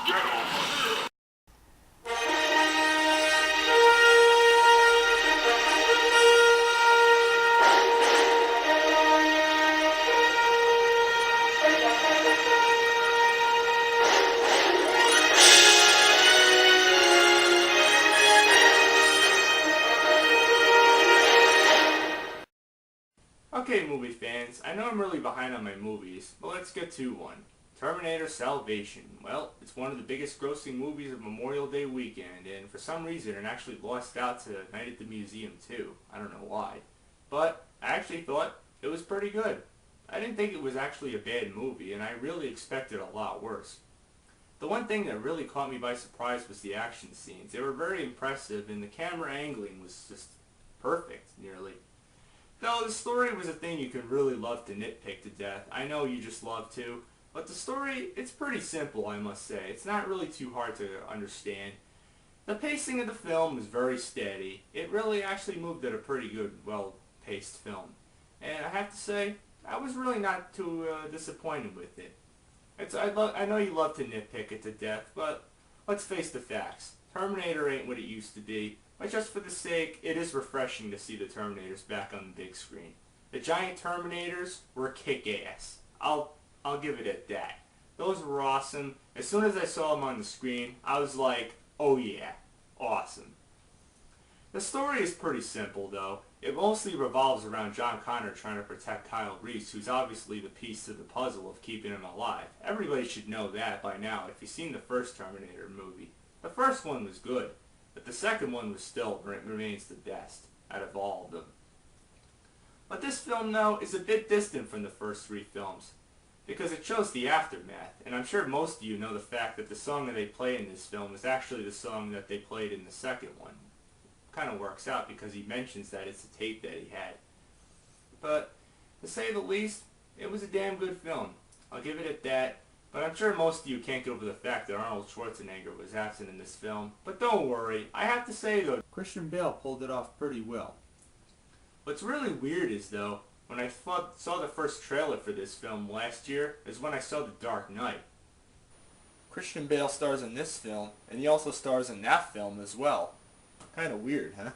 Okay, movie fans, I know I'm really behind on my movies, but let's get to one. Terminator Salvation. Well, it's one of the biggest grossing movies of Memorial Day weekend, and for some reason it actually lost out to Night at the Museum too. I don't know why. But I actually thought it was pretty good. I didn't think it was actually a bad movie, and I really expected a lot worse. The one thing that really caught me by surprise was the action scenes. They were very impressive, and the camera angling was just perfect, nearly. Though the story was a thing you could really love to nitpick to death. I know you just love to. But the story, it's pretty simple, I must say. It's not really too hard to understand. The pacing of the film was very steady. It really actually moved at a pretty good, well-paced film. And I have to say, I was really not too disappointed with it. I know you love to nitpick it to death, but let's face the facts. Terminator ain't what it used to be. But just for the sake, it is refreshing to see the Terminators back on the big screen. The giant Terminators were kick-ass. I'll give it at that. Those were awesome. As soon as I saw them on the screen, I was like, oh yeah, awesome. The story is pretty simple though. It mostly revolves around John Connor trying to protect Kyle Reese, who's obviously the piece to the puzzle of keeping him alive. Everybody should know that by now if you've seen the first Terminator movie. The first one was good, but the second one remains the best out of all of them. But this film though is a bit distant from the first three films, because it shows the aftermath, and I'm sure most of you know the fact that the song that they play in this film is actually the song that they played in the second one. Kind of works out because he mentions that it's a tape that he had. But, to say the least, it was a damn good film. I'll give it at that, but I'm sure most of you can't get over the fact that Arnold Schwarzenegger was absent in this film. But don't worry, I have to say though, Christian Bale pulled it off pretty well. What's really weird is though, when I saw the first trailer for this film last year, is when I saw The Dark Knight. Christian Bale stars in this film, and he also stars in that film as well. Kind of weird, huh?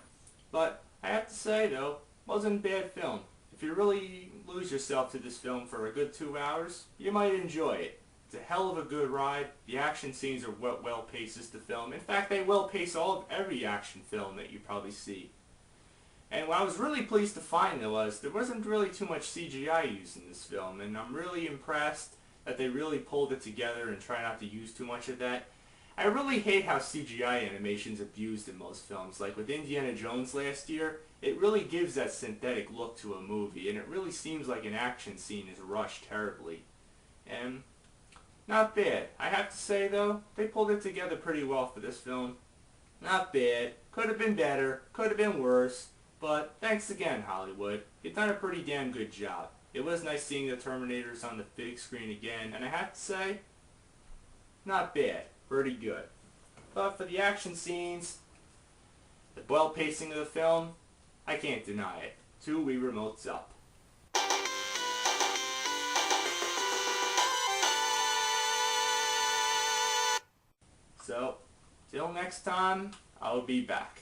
But I have to say though, wasn't a bad film. If you really lose yourself to this film for a good 2 hours, you might enjoy it. It's a hell of a good ride. The action scenes are what well paces the film. In fact, they well pace every action film that you probably see. And what I was really pleased to find though was there wasn't really too much CGI used in this film, and I'm really impressed that they really pulled it together and try not to use too much of that. I really hate how CGI animation's abused in most films. Like with Indiana Jones last year, it really gives that synthetic look to a movie, and it really seems like an action scene is rushed terribly. And not bad. I have to say though, they pulled it together pretty well for this film. Not bad. Could have been better. Could have been worse. But thanks again, Hollywood. You've done a pretty damn good job. It was nice seeing the Terminators on the big screen again, and I have to say, not bad. Pretty good. But for the action scenes, the well pacing of the film, I can't deny it. 2 Wii remotes up. So, till next time, I'll be back.